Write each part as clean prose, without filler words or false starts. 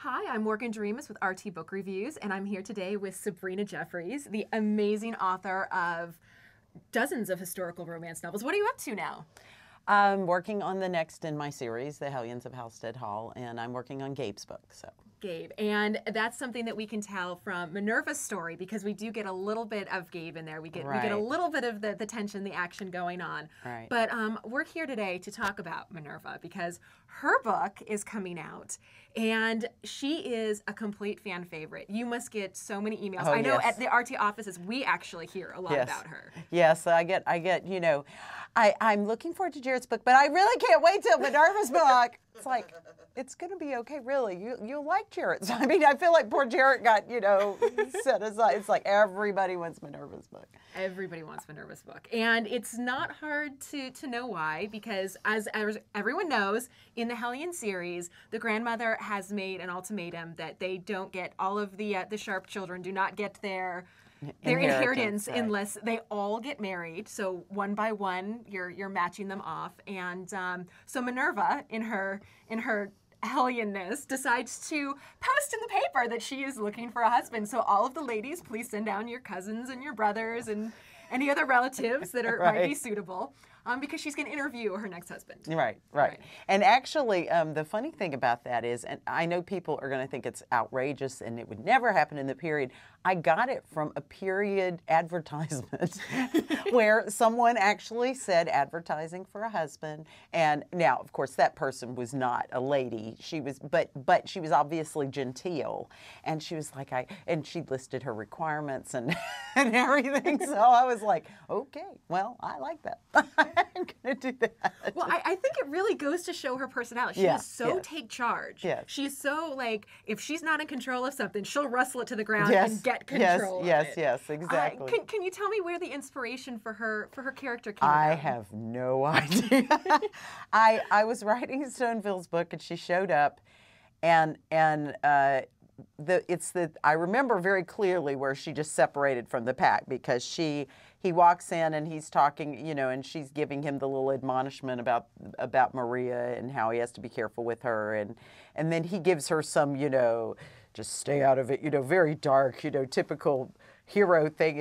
Hi, I'm Morgan Dreamus with RT Book Reviews, and I'm here today with Sabrina Jeffries, the amazing author of dozens of historical romance novels. What are you up to now? I'm working on the next in my series, The Hellions of Halstead Hall, and I'm working on Gabe's book. Gabe, and that's something that we can tell from Minerva's story because we do get a little bit of Gabe in there. We get a little bit of the tension, the action going on. Right. But we're here today to talk about Minerva because her book is coming out, and she is a complete fan favorite. You must get so many emails. Oh, I know yes. at the RT offices we actually hear a lot Yes. about her. Yes, I get, you know, I'm looking forward to Jared's book, but I really can't wait till Minerva's book. It's like, it's going to be okay, really. You'll like Jared's. I mean, I feel like poor Jared got, you know, set aside. It's like everybody wants Minerva's book. Everybody wants Minerva's book. And it's not hard to know why, because as everyone knows, in the Hellion series, the grandmother has made an ultimatum that they don't get, all of the Sharpe children do not get their inheritance right. unless they all get married. So one by one, you're matching them off. And so Minerva, in her Hellionness, decides to post in the paper that she is looking for a husband. So all of the ladies, please send down your cousins and your brothers and any other relatives that are might be suitable. Because she's going to interview her next husband. Right. And actually, the funny thing about that is, and I know people are going to think it's outrageous and it would never happen in the period, I got it from a period advertisement where someone actually said advertising for a husband. And now, of course, that person was not a lady. She was, but she was obviously genteel. And she was like, and she listed her requirements and everything. So I was like, okay, well, I like that. I'm going to do that. Well, I think it really goes to show her personality. She is so take charge. Yes. She's so, like, if she's not in control of something, she'll rustle it to the ground and get control of it. Yes, exactly. Can you tell me where the inspiration for her character came I from? have no idea. I was writing Stoneville's book, and she showed up, and I remember very clearly where she just separated from the pack because he walks in and he's talking, you know, and she's giving him the little admonishment about Maria and how he has to be careful with her, and then he gives her some, you know, just stay out of it, you know, very dark, you know, typical hero thing,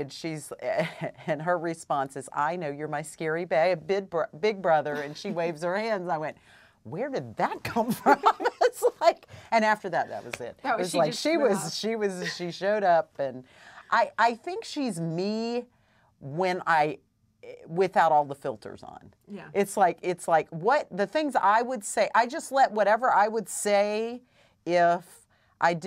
and her response is, I know you're my scary big brother, and she waves her hands. I went, where did that come from? It's like, and after that was it. It was like she showed up, and I think she's me without all the filters on. Yeah. It's like what the things I would say, I just let whatever I would say if I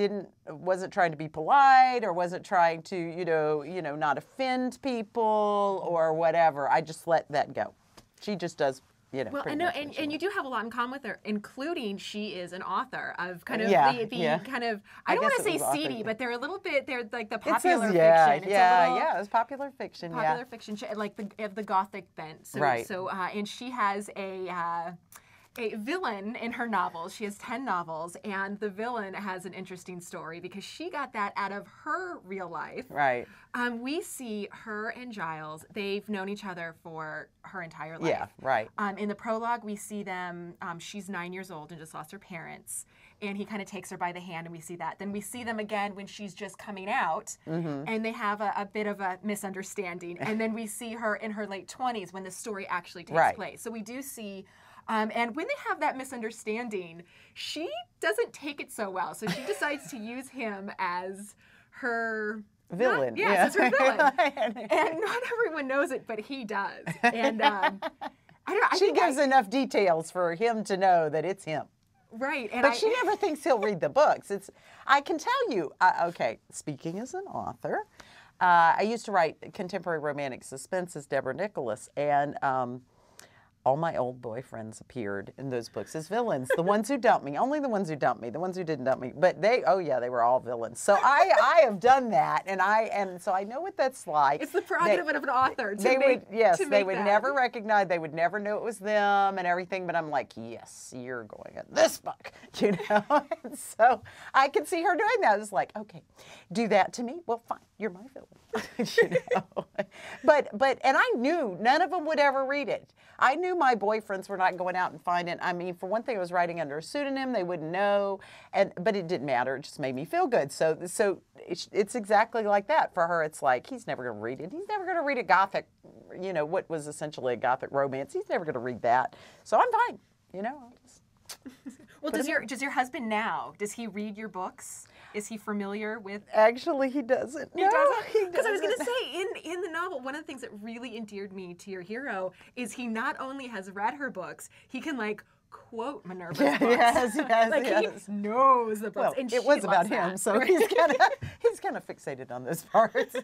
wasn't trying to be polite or wasn't trying to, you know, not offend people or whatever. I just let that go. She just does. You know, well, I know, and you do have a lot in common with her, including she is an author of kind of the kind of, I don't want to say seedy, but they're a little bit, they're like the popular fiction. It's popular fiction. Popular fiction, like the Gothic bent. So, right. So, and she has a villain in her novels. She has 10 novels, and the villain has an interesting story because she got that out of her real life. Right. We see her and Giles, they've known each other for her entire life. Yeah, right. In the prologue, we see them, she's 9 years old and just lost her parents, and he kind of takes her by the hand, and we see that. Then we see them again when she's just coming out, and they have a bit of a misunderstanding. And then we see her in her late 20s when the story actually takes place. So we do see... and when they have that misunderstanding, she doesn't take it so well. So she decides to use him as her villain. As her villain. And not everyone knows it, but he does. And I don't know. She gives enough details for him to know that it's him. Right. And but she never thinks he'll read the books. I can tell you, okay, speaking as an author, I used to write contemporary romantic suspense as Deborah Nicholas, and all my old boyfriends appeared in those books as villains. The ones who dumped me, only the ones who dumped me, the ones who didn't dump me. But they were all villains. So I have done that, and so I know what that's like. It's the prerogative of an author. They would never recognize, they would never know it was them and everything. But I'm like, yes, you're going in this book, you know. And so I can see her doing that. It's like, okay, do that to me. Well, fine. you're my villain. You know? But and I knew none of them would ever read it. I knew my boyfriends were not going out and finding it. I mean, for one thing, I was writing under a pseudonym; they wouldn't know, but it didn't matter. It just made me feel good. So it's exactly like that for her. It's like he's never going to read it. He's never going to read a gothic, you know, what was essentially a gothic romance. He's never going to read that. So I'm fine. You know. I'll just well, does your husband now? Does he read your books? Is he familiar with? Actually, he doesn't. He doesn't? Because I was going to say, in the novel, one of the things that really endeared me to your hero is he not only has read her books, he can like quote Minerva's books. Yes, like he knows the books. Well, and it was about him, that. so he's kind of fixated on those parts.